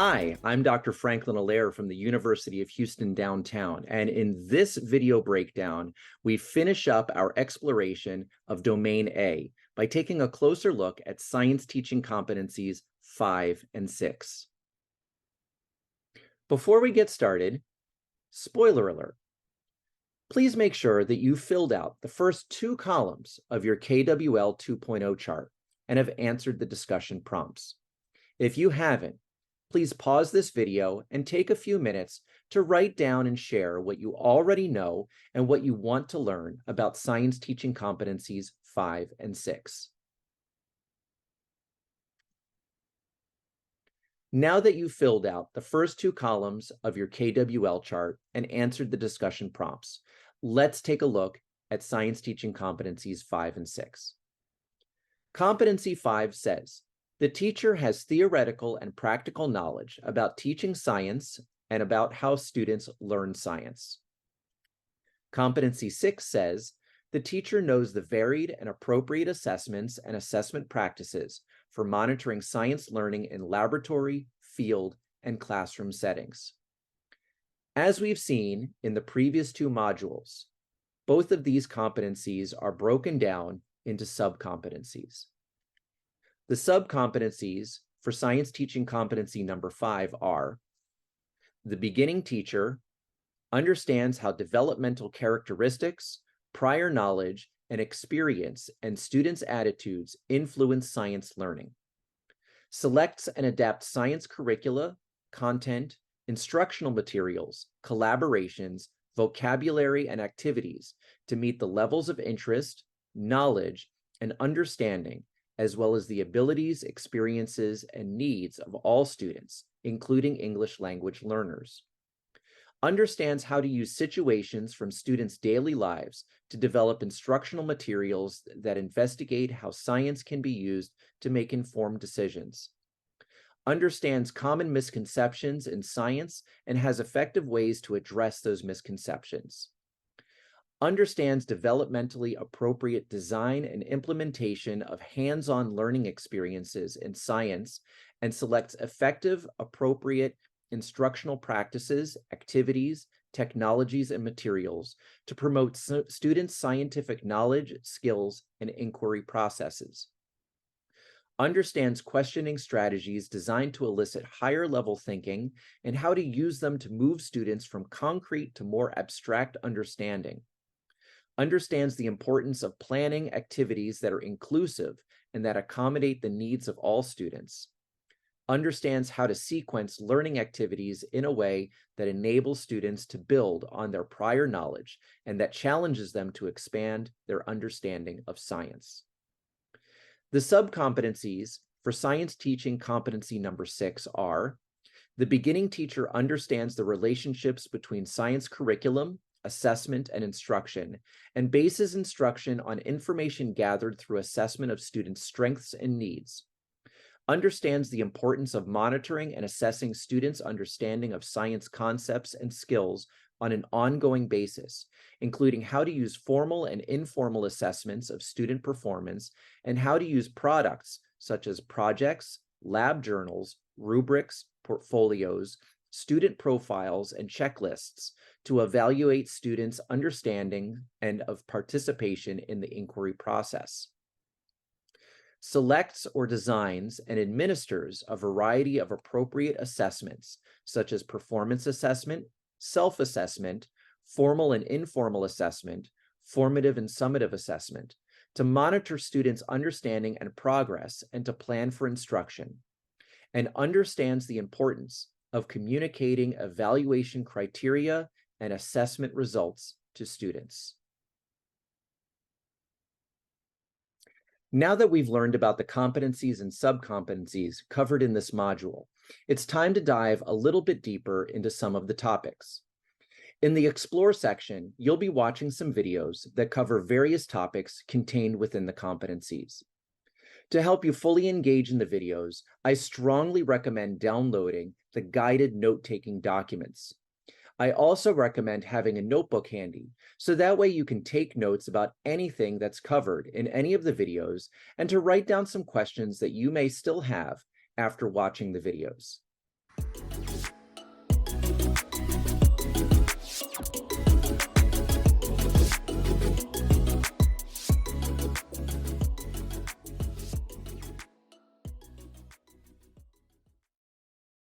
Hi, I'm Dr. Franklin Allaire from the University of Houston downtown, and in this video breakdown, we finish up our exploration of Domain A by taking a closer look at Science Teaching Competencies 5 and 6. Before we get started, spoiler alert. Please make sure that you filled out the first two columns of your KWL 2.0 chart and have answered the discussion prompts. If you haven't, please pause this video and take a few minutes to write down and share what you already know and what you want to learn about Science Teaching Competencies 5 and 6. Now that you've filled out the first two columns of your KWL chart and answered the discussion prompts, let's take a look at Science Teaching Competencies 5 and 6. Competency 5 says, the teacher has theoretical and practical knowledge about teaching science and about how students learn science. Competency 6 says, the teacher knows the varied and appropriate assessments and assessment practices for monitoring science learning in laboratory, field, and classroom settings. As we've seen in the previous two modules, both of these competencies are broken down into sub-competencies. The sub-competencies for Science Teaching Competency number 5 are: the beginning teacher understands how developmental characteristics, prior knowledge, and experience and students' attitudes influence science learning. Selects and adapts science curricula, content, instructional materials, collaborations, vocabulary, and activities to meet the levels of interest, knowledge, and understanding, as well as the abilities, experiences, and needs of all students, including English language learners. Understands how to use situations from students' daily lives to develop instructional materials that investigate how science can be used to make informed decisions. Understands common misconceptions in science and has effective ways to address those misconceptions. Understands developmentally appropriate design and implementation of hands-on learning experiences in science and selects effective, appropriate instructional practices, activities, technologies, and materials to promote students' scientific knowledge, skills, and inquiry processes. Understands questioning strategies designed to elicit higher-level thinking and how to use them to move students from concrete to more abstract understanding. Understands the importance of planning activities that are inclusive and that accommodate the needs of all students. Understands how to sequence learning activities in a way that enables students to build on their prior knowledge and that challenges them to expand their understanding of science. The sub-competencies for Science Teaching Competency number 6 are: the beginning teacher understands the relationships between science curriculum, assessment, and instruction, and bases instruction on information gathered through assessment of students' strengths and needs. Understands the importance of monitoring and assessing students' understanding of science concepts and skills on an ongoing basis, including how to use formal and informal assessments of student performance and how to use products such as projects, lab journals, rubrics, portfolios, student profiles, and checklists to evaluate students' understanding and of participation in the inquiry process. Selects or designs and administers a variety of appropriate assessments, such as performance assessment, self-assessment, formal and informal assessment, formative and summative assessment, to monitor students' understanding and progress and to plan for instruction, and understands the importance of communicating evaluation criteria and assessment results to students. Now that we've learned about the competencies and sub-competencies covered in this module, it's time to dive a little bit deeper into some of the topics. In the Explore section, you'll be watching some videos that cover various topics contained within the competencies. To help you fully engage in the videos, I strongly recommend downloading the guided note-taking documents. I also recommend having a notebook handy, so that way you can take notes about anything that's covered in any of the videos and to write down some questions that you may still have after watching the videos.